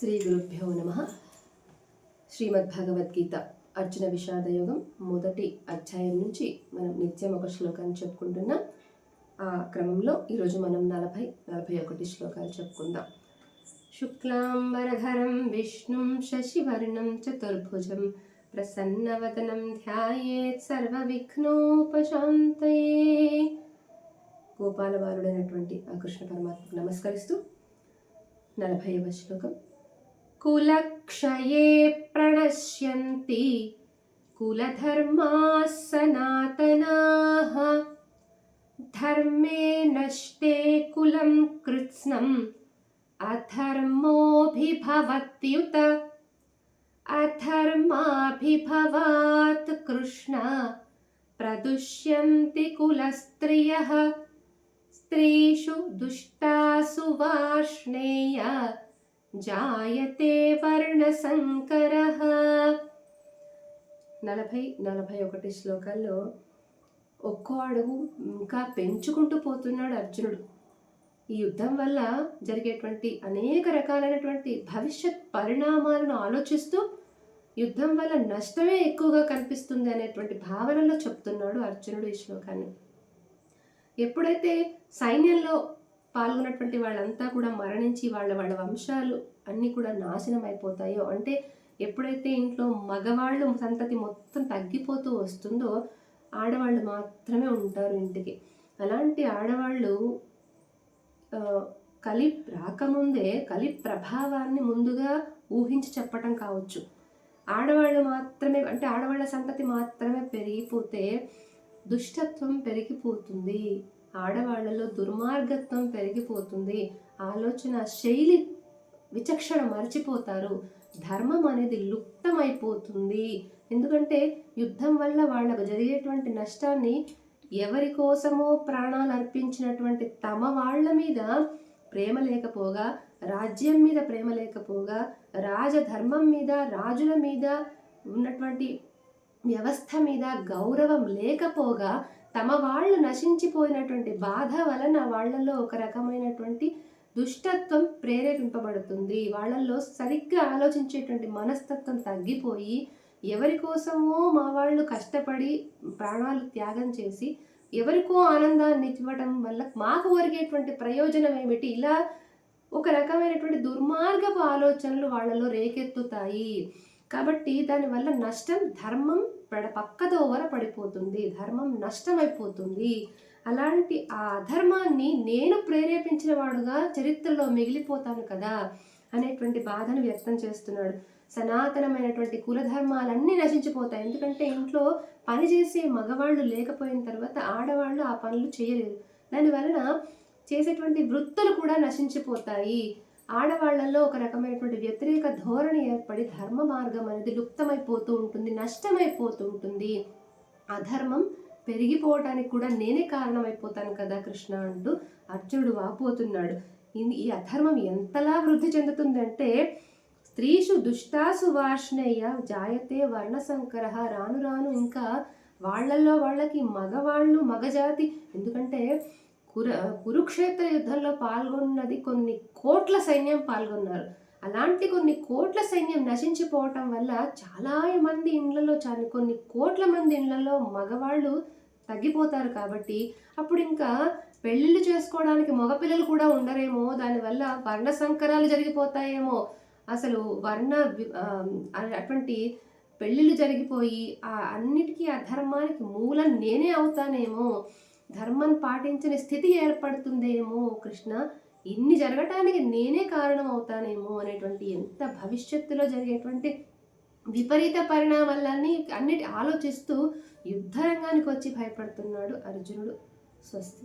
శ్రీ గురుభ్యో నమః. శ్రీమద్భగవద్గీత అర్జున విషాదయోగం మొదటి అధ్యాయం నుంచి మనం నిత్యం ఒక శ్లోకాన్ని చెప్పుకుంటున్నాం. ఆ క్రమంలో ఈరోజు మనం 40-41 శ్లోకాలు చెప్పుకుందాం. శుక్లాంబరధరం విష్ణుం శశివర్ణం చతుర్భుజం ప్రసన్నవదనం ధ్యాయేత్ సర్వవిఘ్నోపశాంతయే. గోపాలబాలుడైనటువంటి ఆ కృష్ణ పరమాత్మకు నమస్కరిస్తూ 40వ శ్లోకం. కులక్షయే ప్రణశ్యంతి కులధర్మాః సనాతనాః ధర్మే నష్టే కులం కృత్స్నం అధర్మోభిభవత్యుత అధర్మాభిభవాత్ కృష్ణ ప్రదుష్యంతి కులస్త్రియః స్త్రీషు దుష్టాసు వార్ష్ణేయ జాయతే వర్ణసంకరః. 40-41 శ్లోకాల్లో ఒక్కో అడుగు ఇంకా పెంచుకుంటూ పోతున్నాడు అర్జునుడు. ఈ యుద్ధం వల్ల జరిగేటువంటి అనేక రకాలైనటువంటి భవిష్యత్ పరిణామాలను ఆలోచిస్తూ యుద్ధం వల్ల నష్టమే ఎక్కువగా కనిపిస్తుంది అనేటువంటి భావనలో చెప్తున్నాడు అర్జునుడు ఈ శ్లోకాన్ని. ఎప్పుడైతే సైన్యంలో పాల్గొన్నటువంటి వాళ్ళంతా కూడా మరణించి వాళ్ళ వంశాలు అన్నీ కూడా నాశనం అయిపోతాయో, అంటే ఎప్పుడైతే ఇంట్లో మగవాళ్ళు సంతతి మొత్తం తగ్గిపోతూ వస్తుందో ఆడవాళ్ళు మాత్రమే ఉంటారు ఇంటికి. అలాంటి ఆడవాళ్ళు కలి రాకముందే కలి ప్రభావాన్ని ముందుగా ఊహించి చెప్పటం కావచ్చు. ఆడవాళ్ళు మాత్రమే, అంటే ఆడవాళ్ళ సంతతి మాత్రమే పెరిగిపోతే దుష్టత్వం పెరిగిపోతుంది, ఆడవాళ్లలో దుర్మార్గత్వం పెరిగిపోతుంది, ఆలోచన శైలి విచక్షణ మర్చిపోతారు, ధర్మం అనేది లుప్తమైపోతుంది. ఎందుకంటే యుద్ధం వల్ల వాళ్ళకు జరిగేటువంటి నష్టాన్ని ఎవరి కోసమో ప్రాణాలు అర్పించినటువంటి తమ వాళ్ళ మీద ప్రేమ లేకపోగా, రాజ్యం మీద ప్రేమ లేకపోగా, రాజధర్మం మీద, రాజుల మీద ఉన్నటువంటి వ్యవస్థ మీద గౌరవం లేకపోగా తమ వాళ్ళు నశించిపోయినటువంటి బాధ వలన వాళ్ళల్లో ఒక రకమైనటువంటి దుష్టత్వం ప్రేరేపింపబడుతుంది. వాళ్ళల్లో సరిగ్గా ఆలోచించేటువంటి మనస్తత్వం తగ్గిపోయి ఎవరి కోసమో మా వాళ్ళు కష్టపడి ప్రాణాలు త్యాగం చేసి ఎవరికో ఆనందాన్ని ఇవ్వడం వల్ల మాకు ఒరిగేటువంటి ప్రయోజనం ఏమిటి, ఇలా ఒక రకమైనటువంటి దుర్మార్గపు ఆలోచనలు వాళ్ళలో రేకెత్తుతాయి. కాబట్టి దానివల్ల నష్టం, ధర్మం పక్కదోవర పడిపోతుంది, ధర్మం నష్టమైపోతుంది. అలాంటి ఆ అధర్మాన్ని నేను ప్రేరేపించిన వాడుగా చరిత్రలో మిగిలిపోతాను కదా అనేటువంటి బాధను వ్యక్తం చేస్తున్నాడు. సనాతనమైనటువంటి కులధర్మాలన్నీ నశించిపోతాయి. ఎందుకంటే ఇంట్లో పనిచేసే మగవాళ్ళు లేకపోయిన తర్వాత ఆడవాళ్ళు ఆ పనులు చేయలేరు. దానివలన చేసేటువంటి వృత్తులు కూడా నశించిపోతాయి. ఆడవాళ్లలో ఒక రకమైనటువంటి వ్యతిరేక ధోరణి ఏర్పడి ధర్మ మార్గం అనేది లుప్తమైపోతూ ఉంటుంది, నష్టమైపోతూ ఉంటుంది. అధర్మం పెరిగిపోవటానికి కూడా నేనే కారణమైపోతాను కదా కృష్ణ అంటూ అర్జునుడు వాపోతున్నాడు. ఈ అధర్మం ఎంతలా వృద్ధి చెందుతుందంటే స్త్రీషు దుష్టాసు వార్ష్ణేయ జాయతే వర్ణసంకరః. రాను రాను ఇంకా వాళ్ళల్లో వాళ్ళకి మగవాళ్ళు మగజాతి, ఎందుకంటే కురుక్షేత్ర యుద్ధంలో పాల్గొన్నది కొన్ని కోట్ల సైన్యం పాల్గొన్నారు. అలాంటి కొన్ని కోట్ల సైన్యం నశించిపోవటం వల్ల చాలా మంది ఇళ్లలో, కొన్ని కోట్ల మంది ఇళ్లలో మగవాళ్ళు తగ్గిపోతారు. కాబట్టి అప్పుడు ఇంకా పెళ్ళిళ్ళు చేసుకోవడానికి మగపిల్లలు కూడా ఉండరేమో, దానివల్ల వర్ణ సంకరాలు జరిగిపోతాయేమో, అసలు అటువంటి పెళ్ళిళ్ళు జరిగిపోయి అన్నిటికీ అధర్మానికి మూలం నేనే అవుతానేమో, ధర్మం పాటించని స్థితి ఏర్పడుతుందేమో కృష్ణ, ఇన్ని జరగటానికి నేనే కారణం అవుతానేమో అనేటువంటి ఎంత భవిష్యత్తులో జరిగేటువంటి విపరీత పరిణామాలన్నీ అన్నిటి ఆలోచిస్తూ యుద్ధరంగానికి వచ్చి భయపడుతున్నాడు అర్జునుడు. స్వస్తి.